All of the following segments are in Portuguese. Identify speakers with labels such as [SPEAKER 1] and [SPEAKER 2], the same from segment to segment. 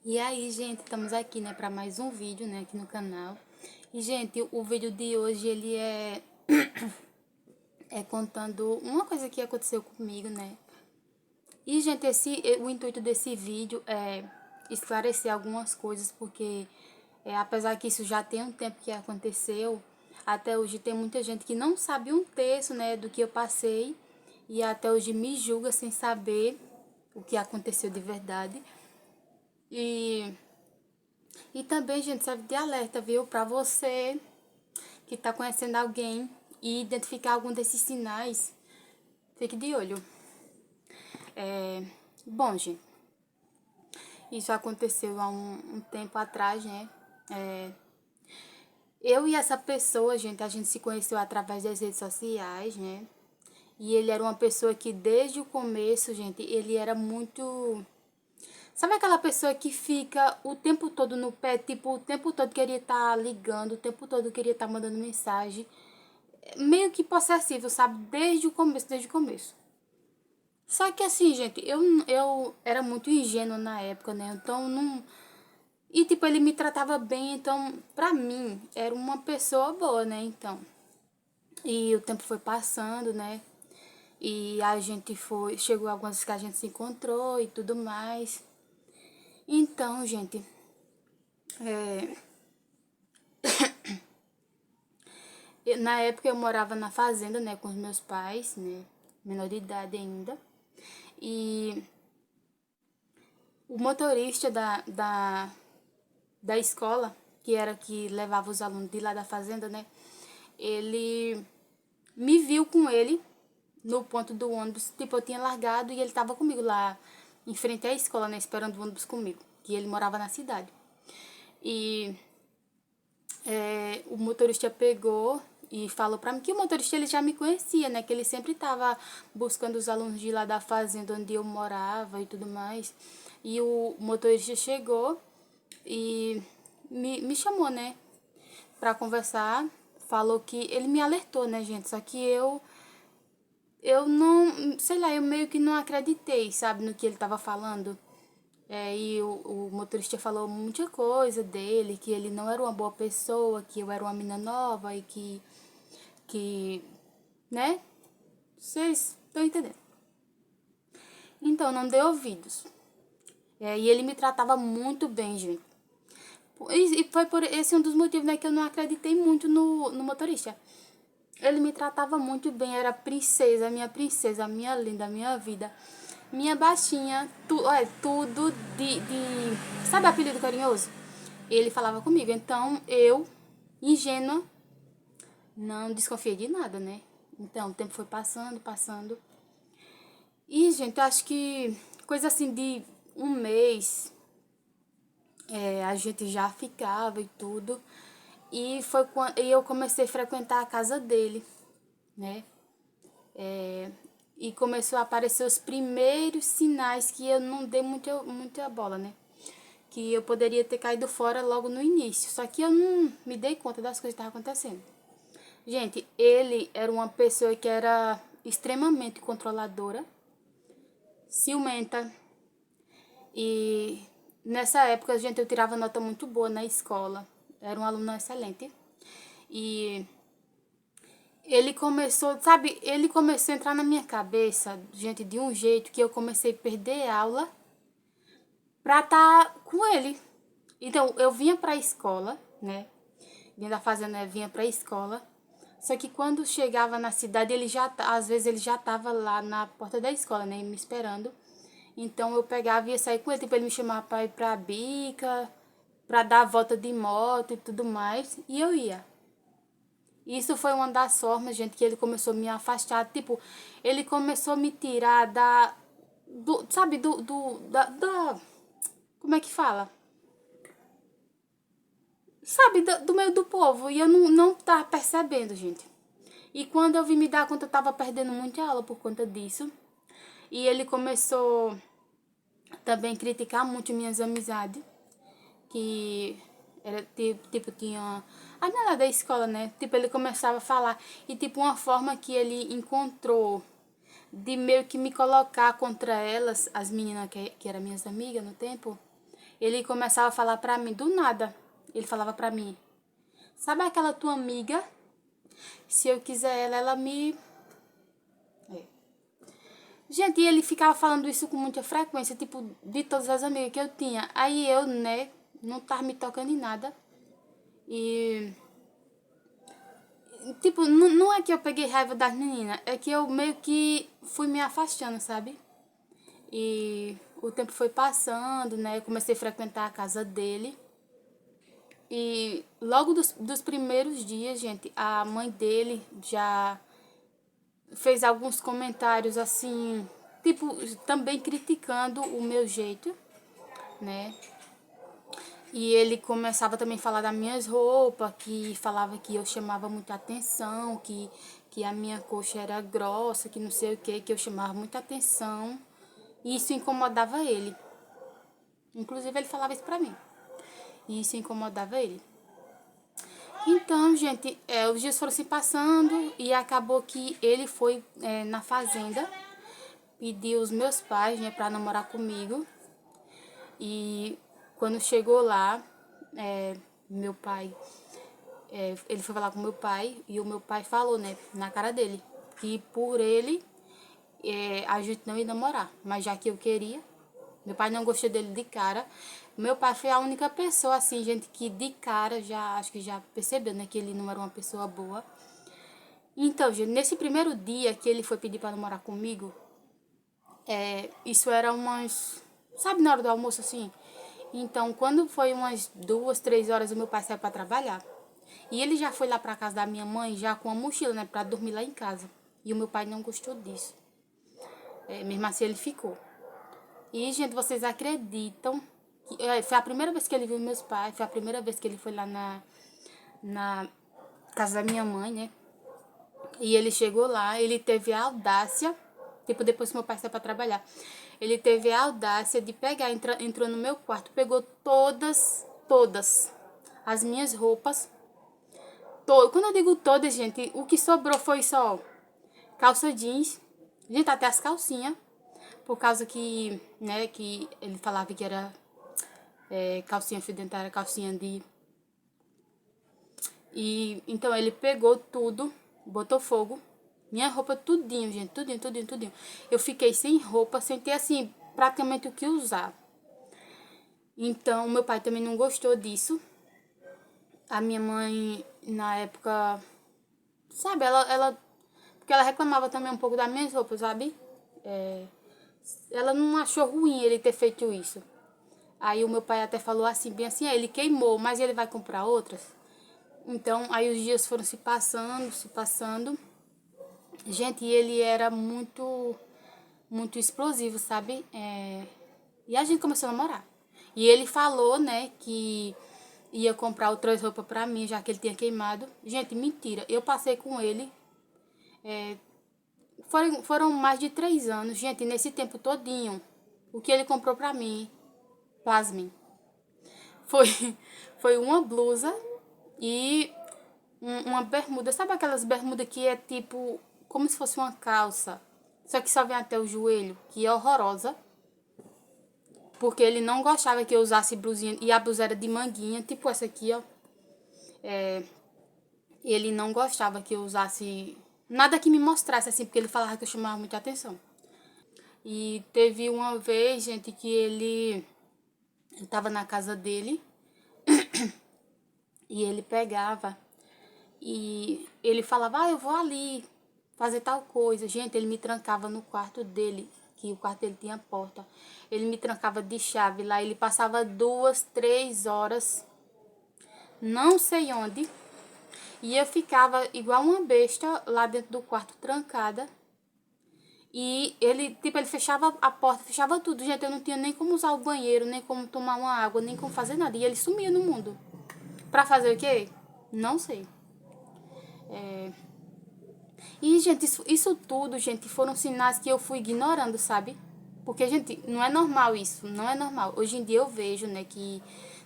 [SPEAKER 1] E aí, gente, estamos aqui, né, para mais um vídeo, né, aqui no canal. E, gente, o vídeo de hoje, ele é contando uma coisa que aconteceu comigo, né. E, gente, o intuito desse vídeo é esclarecer algumas coisas, porque apesar que isso já tem um tempo que aconteceu, até hoje tem muita gente que não sabe um terço, né, do que eu passei, e até hoje me julga sem saber o que aconteceu de verdade. E também, gente, serve de alerta, viu? Pra você que tá conhecendo alguém e identificar algum desses sinais, fique de olho. É, bom, gente, isso aconteceu há um tempo atrás, né? É, eu e essa pessoa, gente, a gente se conheceu através das redes sociais, né? E ele era uma pessoa que desde o começo, gente, ele era muito. Sabe aquela pessoa que fica o tempo todo no pé, tipo, o tempo todo queria estar ligando, o tempo todo queria estar mandando mensagem. Meio que possessivo, sabe? Desde o começo, desde o começo. Só que assim, gente, eu era muito ingênua na época, né? Então não. E tipo, ele me tratava bem, então, pra mim, era uma pessoa boa, né? Então. E o tempo foi passando, né? E a gente foi. Chegou algumas vezes que a gente se encontrou e tudo mais. Então, gente, é, na época eu morava na fazenda, né, com os meus pais, né, menor de idade ainda. E o motorista da escola, que era que levava os alunos de lá da fazenda, né, ele me viu com ele no ponto do ônibus. Tipo, eu tinha largado e ele tava comigo lá em frente à escola, né, esperando o ônibus comigo, que ele morava na cidade. E o motorista pegou e falou pra mim que o motorista ele já me conhecia, né? Que ele sempre tava buscando os alunos de lá da fazenda onde eu morava e tudo mais. E o motorista chegou e me chamou, né? Pra conversar. Falou que ele me alertou, né, gente? Só que eu não, sei lá, eu meio que não acreditei, sabe, no que ele tava falando. E o motorista falou muita coisa dele, que ele não era uma boa pessoa, que eu era uma menina nova e que, né? Vocês estão entendendo. Então, não dei ouvidos. E ele me tratava muito bem, gente. E foi por esse um dos motivos, né, que eu não acreditei muito no motorista. Ele me tratava muito bem, era princesa, minha linda, minha vida. Minha baixinha, tudo de. Sabe apelido carinhoso? Ele falava comigo. Então eu, ingênua, não desconfiei de nada, né? Então o tempo foi passando, passando. E, gente, eu acho que coisa assim de um mês, a gente já ficava e tudo. E foi quando eu comecei a frequentar a casa dele, né? E começou a aparecer os primeiros sinais que eu não dei muita bola, né? Que eu poderia ter caído fora logo no início. Só que eu não me dei conta das coisas que estavam acontecendo. Gente, ele era uma pessoa que era extremamente controladora, ciumenta. E nessa época, gente, eu tirava nota muito boa na escola. Era um aluno excelente. E ele começou, sabe, ele começou a entrar na minha cabeça, gente, de um jeito que eu comecei a perder aula pra estar com ele. Então, eu vinha pra escola, né? Vinha da fazenda, vinha pra escola. Só que quando chegava na cidade, às vezes ele já tava lá na porta da escola, né? Me esperando. Então eu pegava e ia sair com ele, tipo, ele me chamava pra ir pra bica, pra dar a volta de moto e tudo mais. E eu ia. Isso foi uma das formas, gente, que ele começou a me afastar. Tipo, ele começou a me tirar sabe, como é que fala? Sabe, do meio do povo. E eu não tava percebendo, gente. E quando eu vim me dar conta, eu tava perdendo muita aula por conta disso. E ele começou também a criticar muito minhas amizades. Que era tipo, tinha a menina da escola, né? Tipo, ele começava a falar. E tipo, uma forma que ele encontrou de meio que me colocar contra elas, as meninas que eram minhas amigas no tempo, ele começava a falar pra mim, do nada. Ele falava pra mim, sabe aquela tua amiga? Se eu quiser ela me... Gente, e ele ficava falando isso com muita frequência, tipo, de todas as amigas que eu tinha. Aí eu, né, não tava me tocando em nada. E, tipo, não é que eu peguei raiva das meninas, é que eu meio que fui me afastando, sabe? E o tempo foi passando, né, eu comecei a frequentar a casa dele. E logo dos primeiros dias, gente, a mãe dele já fez alguns comentários assim, tipo, também criticando o meu jeito, né? E ele começava também a falar das minhas roupas, que falava que eu chamava muita atenção, que a minha coxa era grossa, que não sei o que eu chamava muita atenção. E isso incomodava ele. Inclusive ele falava isso pra mim. E isso incomodava ele. Então, gente, os dias foram se passando e acabou que ele foi na fazenda, pediu os meus pais, né, pra namorar comigo. E quando chegou lá, meu pai, ele foi falar com meu pai e o meu pai falou, né, na cara dele, que por ele a gente não ia namorar, mas já que eu queria, meu pai não gostou dele de cara. Meu pai foi a única pessoa, assim, gente, que de cara já, acho que já percebeu, né, que ele não era uma pessoa boa. Então, gente, nesse primeiro dia que ele foi pedir pra namorar comigo, isso era umas, sabe, na hora do almoço, assim. Então, quando foi umas 2, 3 horas, o meu pai saiu pra trabalhar. E ele já foi lá pra casa da minha mãe, já com a mochila, né, pra dormir lá em casa. E o meu pai não gostou disso. Mesmo assim, ele ficou. E, gente, vocês acreditam que foi a primeira vez que ele viu meus pais, foi a primeira vez que ele foi lá na casa da minha mãe, né? E ele chegou lá, ele teve a audácia, tipo, depois que meu pai saiu pra trabalhar, ele teve a audácia de pegar, entrou no meu quarto, pegou todas as minhas roupas. Quando eu digo todas, gente, o que sobrou foi só calça jeans, gente, até as calcinhas, por causa que, né, que ele falava que era calcinha fio dentária, calcinha de... E então ele pegou tudo, botou fogo, minha roupa tudinho, gente, tudinho. Eu fiquei sem roupa, sem ter, assim, praticamente o que usar. Então, meu pai também não gostou disso. A minha mãe, na época, sabe, porque ela reclamava também um pouco das minhas roupas, sabe? Ela não achou ruim ele ter feito isso. Aí o meu pai até falou assim, bem assim, ele queimou, mas ele vai comprar outras. Então, aí os dias foram se passando. Gente, ele era muito explosivo, sabe? E a gente começou a namorar. E ele falou, né, que ia comprar outras roupas pra mim, já que ele tinha queimado. Gente, mentira. Eu passei com ele. Foram mais de 3 anos, gente, nesse tempo todinho. O que ele comprou pra mim, pasmem, foi, foi uma blusa e uma bermuda. Sabe aquelas bermudas que é tipo, como se fosse uma calça, só que só vem até o joelho, que é horrorosa. Porque ele não gostava que eu usasse blusinha, e a blusa era de manguinha, tipo essa aqui, ó. Ele não gostava que eu usasse nada que me mostrasse, assim, porque ele falava que eu chamava muita atenção. E teve uma vez, gente, que ele tava na casa dele e ele pegava e ele falava, eu vou ali fazer tal coisa. Gente, ele me trancava no quarto dele, que o quarto dele tinha porta. Ele me trancava de chave lá, ele passava 2, 3 horas, não sei onde, e eu ficava igual uma besta lá dentro do quarto, trancada. E ele, tipo, ele fechava a porta, fechava tudo. Gente, eu não tinha nem como usar o banheiro, nem como tomar uma água, nem como fazer nada. E ele sumia no mundo. Pra fazer o quê? Não sei. E, gente, isso tudo, gente, foram sinais que eu fui ignorando, sabe? Porque, gente, não é normal isso, não é normal. Hoje em dia eu vejo, né, que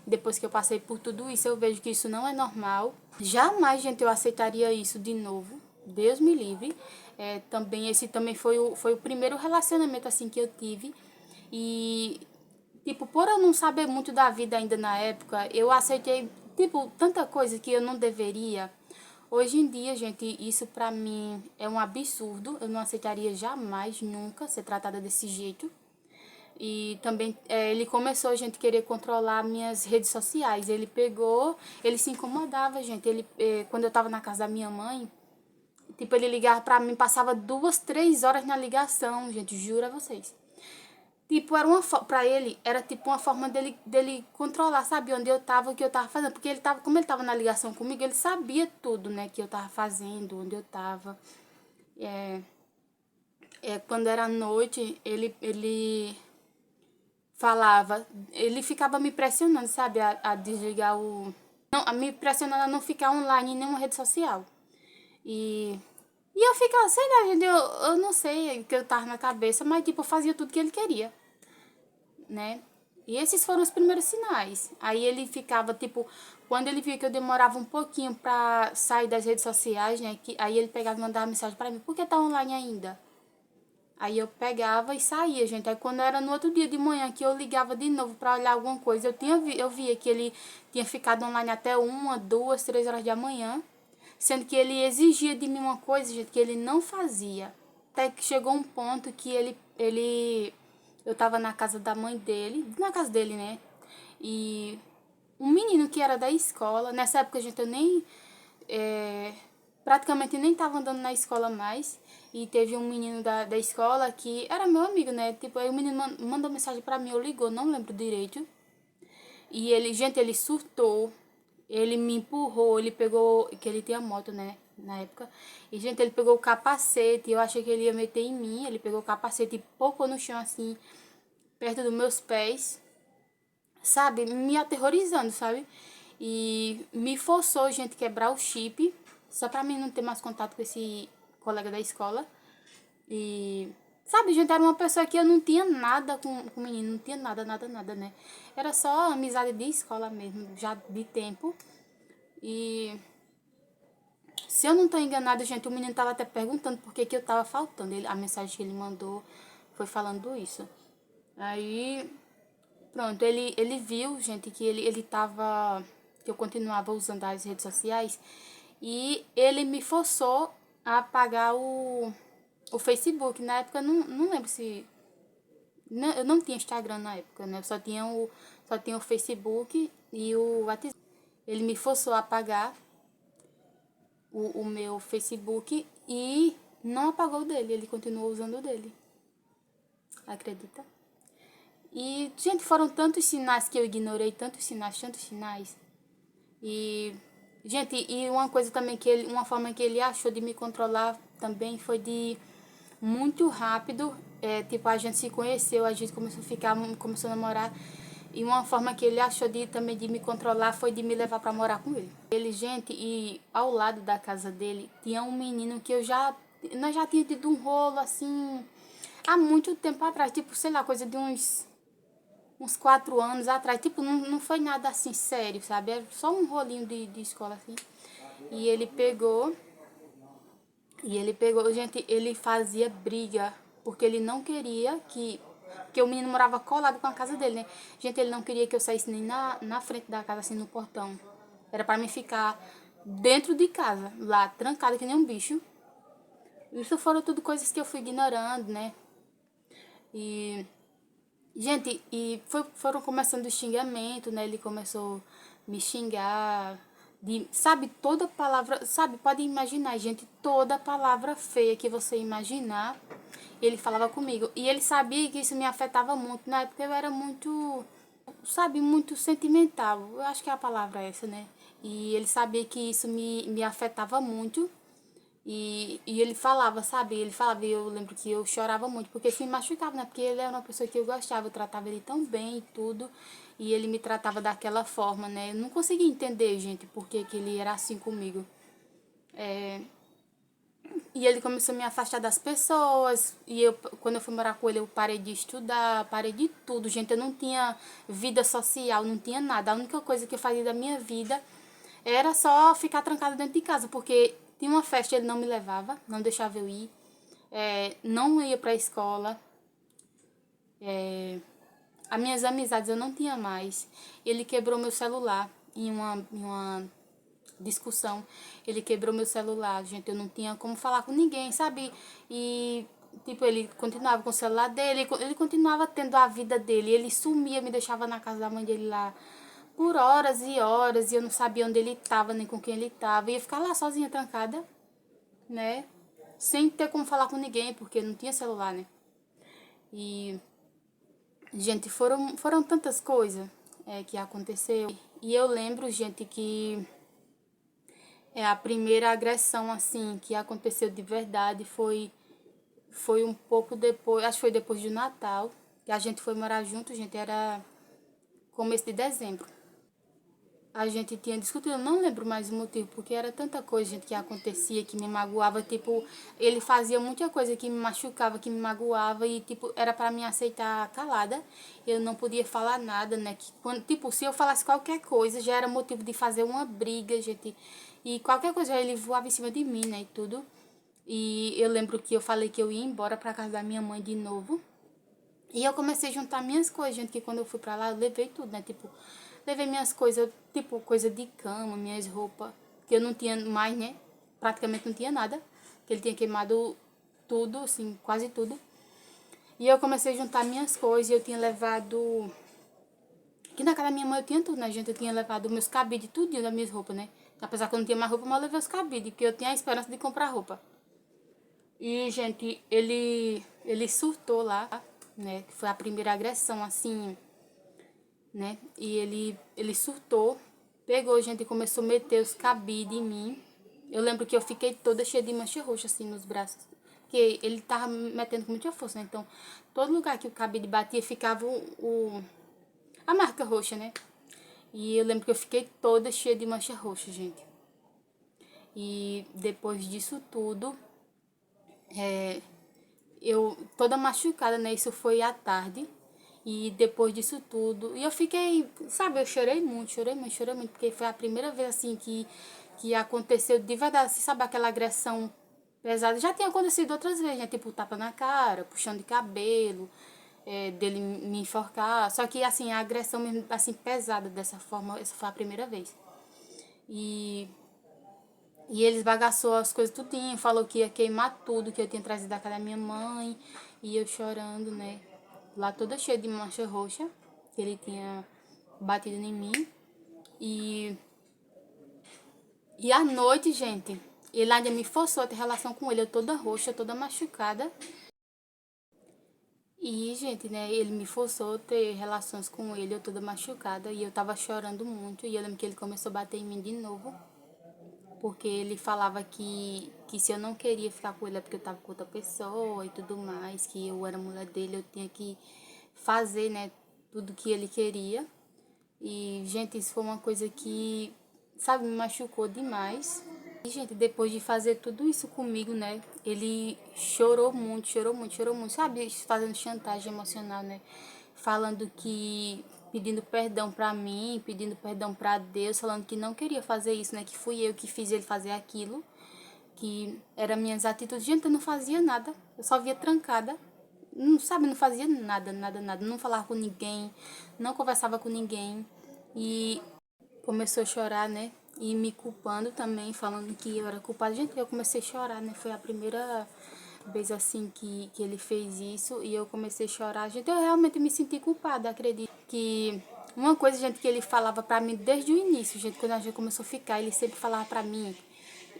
[SPEAKER 1] depois que eu passei por tudo isso, eu vejo que isso não é normal. Jamais, gente, eu aceitaria isso de novo. Deus me livre. Esse também foi o primeiro relacionamento, assim, que eu tive. E tipo, por eu não saber muito da vida ainda na época, eu aceitei, tipo, tanta coisa que eu não deveria. Hoje em dia, gente, isso pra mim é um absurdo. Eu não aceitaria jamais, nunca, ser tratada desse jeito. E também ele começou a gente querer controlar minhas redes sociais. Ele pegou, ele se incomodava, gente. Quando eu tava na casa da minha mãe, tipo, ele ligava pra mim, passava 2, 3 horas na ligação, gente, juro a vocês. Tipo, pra ele, era tipo uma forma dele controlar, sabe, onde eu tava, o que eu tava fazendo. Porque como ele tava na ligação comigo, ele sabia tudo, né, que eu tava fazendo, onde eu tava. É, quando era noite, ele falava, ele ficava me pressionando, sabe, a desligar o... Não, a me pressionando a não ficar online em nenhuma rede social. E, e eu ficava, sei lá, gente, eu não sei o que eu tava na cabeça, mas tipo, eu fazia tudo que ele queria, né? E esses foram os primeiros sinais. Aí ele ficava, tipo, quando ele via que eu demorava um pouquinho pra sair das redes sociais, né? Aí ele pegava e mandava mensagem pra mim, por que tá online ainda? Aí eu pegava e saía, gente. Aí quando era no outro dia de manhã que eu ligava de novo pra olhar alguma coisa, eu via que ele tinha ficado online até 1, 2, 3 horas da manhã, sendo que ele exigia de mim uma coisa, gente, que ele não fazia. Até que chegou um ponto que eu tava na casa da mãe dele, na casa dele, né? E um menino que era da escola, nessa época, gente, eu nem praticamente nem tava andando na escola mais. E teve um menino da escola que era meu amigo, né? Tipo, aí o menino mandou mensagem pra mim, ou ligou, não lembro direito. E ele, gente, ele surtou. Ele me empurrou, ele pegou, que ele tinha moto, né, na época. E, gente, ele pegou o capacete, eu achei que ele ia meter em mim. Ele pegou o capacete e pocou no chão, assim, perto dos meus pés, sabe? Me aterrorizando, sabe? E me forçou, gente, quebrar o chip, só pra mim não ter mais contato com esse colega da escola. E, sabe, gente, era uma pessoa que eu não tinha nada com o menino, não tinha nada, nada, nada, né? Era só amizade de escola mesmo, já de tempo. E se eu não tô enganada, gente, o menino tava até perguntando por que que eu tava faltando. A mensagem que ele mandou foi falando isso. Aí, pronto, ele viu, gente, que ele tava... que eu continuava usando as redes sociais. E ele me forçou a apagar o Facebook. Na época, eu não lembro se... eu não tinha Instagram na época, né? Eu só tinha o Facebook e o WhatsApp. Ele me forçou a apagar o meu Facebook e não apagou o dele, ele continuou usando o dele. Acredita? E, gente, foram tantos sinais que eu ignorei, tantos sinais, tantos sinais. E, gente, e uma coisa também uma forma que ele achou de me controlar também foi de muito rápido, tipo, a gente se conheceu, a gente começou a ficar, começou a namorar. E uma forma que ele achou também de me controlar foi de me levar pra morar com ele. Ele, gente, e ao lado da casa dele tinha um menino que nós já tínhamos tido um rolo assim, há muito tempo atrás, tipo, sei lá, coisa de uns 4 anos atrás. Tipo, não foi nada assim sério, sabe? Era só um rolinho de escola assim. E ele pegou, gente, ele fazia briga, porque ele não queria porque o menino morava colado com a casa dele, né? Gente, ele não queria que eu saísse nem na frente da casa, assim, no portão. Era pra mim ficar dentro de casa, lá, trancada que nem um bicho. Isso foram tudo coisas que eu fui ignorando, né? E, gente, foram começando os xingamentos, né? Ele começou a me xingar, sabe, toda palavra, sabe, pode imaginar, gente, toda palavra feia que você imaginar, ele falava comigo. E ele sabia que isso me afetava muito. Na época eu era muito, sabe, muito sentimental. Eu acho que a palavra é essa, né? E ele sabia que isso me afetava muito. E ele falava, sabe? Ele falava, e eu lembro que eu chorava muito, porque isso me machucava, né? Porque ele era uma pessoa que eu gostava, eu tratava ele tão bem e tudo, e ele me tratava daquela forma, né? Eu não conseguia entender, gente, por que que ele era assim comigo. E ele começou a me afastar das pessoas, e quando eu fui morar com ele, eu parei de estudar, parei de tudo, gente. Eu não tinha vida social, não tinha nada. A única coisa que eu fazia da minha vida era só ficar trancada dentro de casa, porque tinha uma festa, ele não me levava, não deixava eu ir, não ia pra escola. As minhas amizades eu não tinha mais. Ele quebrou meu celular em uma discussão. Ele quebrou meu celular, gente. Eu não tinha como falar com ninguém, sabe? E, tipo, ele continuava com o celular dele, ele continuava tendo a vida dele. Ele sumia, me deixava na casa da mãe dele lá por horas e horas. E eu não sabia onde ele estava, nem com quem ele estava. E eu ficava lá sozinha, trancada, né? Sem ter como falar com ninguém, porque não tinha celular, né? E, gente, foram tantas coisas que aconteceu. E eu lembro, gente, que a primeira agressão, assim, que aconteceu de verdade foi um pouco depois, acho que foi depois do Natal, que a gente foi morar junto, gente, era começo de dezembro. A gente tinha discutido, eu não lembro mais o motivo, porque era tanta coisa, gente, que acontecia, que me magoava, tipo, ele fazia muita coisa que me machucava, que me magoava, e, tipo, era para mim aceitar calada, eu não podia falar nada, né, que, quando, tipo, se eu falasse qualquer coisa, já era motivo de fazer uma briga, gente, e qualquer coisa, ele voava em cima de mim, né, e tudo, e eu lembro que eu falei que eu ia embora pra casa da minha mãe de novo, e eu comecei a juntar minhas coisas, gente, que quando eu fui pra lá, eu levei tudo, né, tipo, levei minhas coisas, tipo, coisa de cama, minhas roupas, que eu não tinha mais, né, praticamente não tinha nada, que ele tinha queimado tudo, assim, quase tudo. E eu comecei a juntar minhas coisas, e eu tinha levado, que na casa da minha mãe eu tinha tudo, né, gente, eu tinha levado meus cabides, tudinho das minhas roupas, né, apesar que eu não tinha mais roupa, mas eu levei os cabides, porque eu tinha a esperança de comprar roupa. E, gente, ele surtou lá, né, que foi a primeira agressão, assim, né? E ele surtou, pegou, gente, e começou a meter os cabides em mim. Eu lembro que eu fiquei toda cheia de mancha roxa, assim, nos braços. Porque ele tava metendo com muita força, né? Então, todo lugar que o cabide batia, ficava a marca roxa, né? E eu lembro que eu fiquei toda cheia de mancha roxa, gente. E depois disso tudo, eu toda machucada, né? Isso foi à tarde. E depois disso tudo, e eu fiquei, sabe, eu chorei muito, chorei muito, chorei muito, porque foi a primeira vez assim que aconteceu de verdade, assim, sabe, aquela agressão pesada. Já tinha acontecido outras vezes, né? Tipo, tapa na cara, puxão de cabelo, dele me enforcar. Só que assim, a agressão mesmo, assim, pesada dessa forma, essa foi a primeira vez. E e ele esbagaçou as coisas tudinho, falou que ia queimar tudo que eu tinha trazido da casa da minha mãe. E eu chorando, né? Lá toda cheia de mancha roxa, que ele tinha batido em mim. E, e à noite, gente, ele ainda me forçou a ter relação com ele, eu toda roxa, toda machucada. E, gente, né, ele me forçou a ter relações com ele, eu toda machucada. E eu tava chorando muito. E eu lembro que ele começou a bater em mim de novo. Porque ele falava que se eu não queria ficar com ele é porque eu tava com outra pessoa e tudo mais, que eu era mulher dele, eu tinha que fazer, né, tudo que ele queria. E, gente, isso foi uma coisa que, sabe, me machucou demais. E, gente, depois de fazer tudo isso comigo, né, ele chorou muito, chorou muito, chorou muito, sabe, fazendo chantagem emocional, né, falando que, pedindo perdão pra mim, pedindo perdão pra Deus, falando que não queria fazer isso, né, que fui eu que fiz ele fazer aquilo, que eram minhas atitudes. Gente, eu não fazia nada, eu só via trancada, não, sabe, não fazia nada, nada, nada, não falava com ninguém, não conversava com ninguém. E começou a chorar, né? E me culpando também, falando que eu era culpada. Gente, eu comecei a chorar, né? Foi a primeira vez assim que ele fez isso e eu comecei a chorar. Gente, eu realmente me senti culpada, acredito. Que uma coisa, gente, que ele falava pra mim desde o início, gente, quando a gente começou a ficar, ele sempre falava pra mim.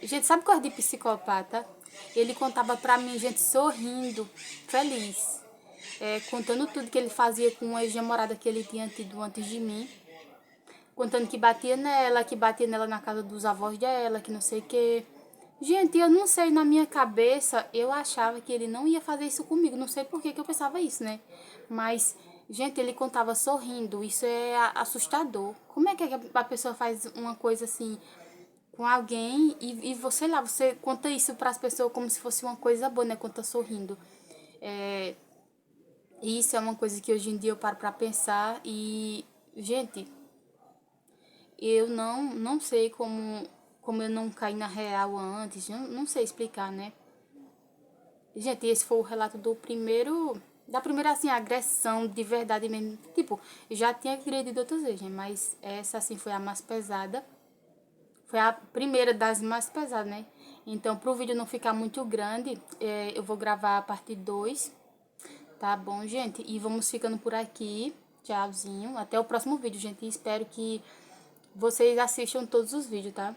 [SPEAKER 1] Gente, sabe coisa de psicopata? Ele contava pra mim, gente, sorrindo, feliz. Contando tudo que ele fazia com a ex-namorada que ele tinha tido antes de mim. Contando que batia nela na casa dos avós dela, que não sei o quê. Gente, eu não sei, na minha cabeça, eu achava que ele não ia fazer isso comigo. Não sei por que eu pensava isso, né? Mas, gente, ele contava sorrindo. Isso é assustador. Como é que a pessoa faz uma coisa assim com alguém e você lá, você conta isso para as pessoas como se fosse uma coisa boa, né? Conta sorrindo. É, isso é uma coisa que hoje em dia eu paro pra pensar e, gente, eu não sei como eu não caí na real antes, não sei explicar, né? Gente, esse foi o relato do primeiro. Da primeira, assim, agressão de verdade mesmo. Tipo, eu já tinha agredido outras vezes, né? Mas essa, assim, foi a mais pesada. Foi a primeira das mais pesadas, né? Então, pro vídeo não ficar muito grande, eu vou gravar a parte 2, tá bom, gente? E vamos ficando por aqui. Tchauzinho. Até o próximo vídeo, gente. E espero que vocês assistam todos os vídeos, tá?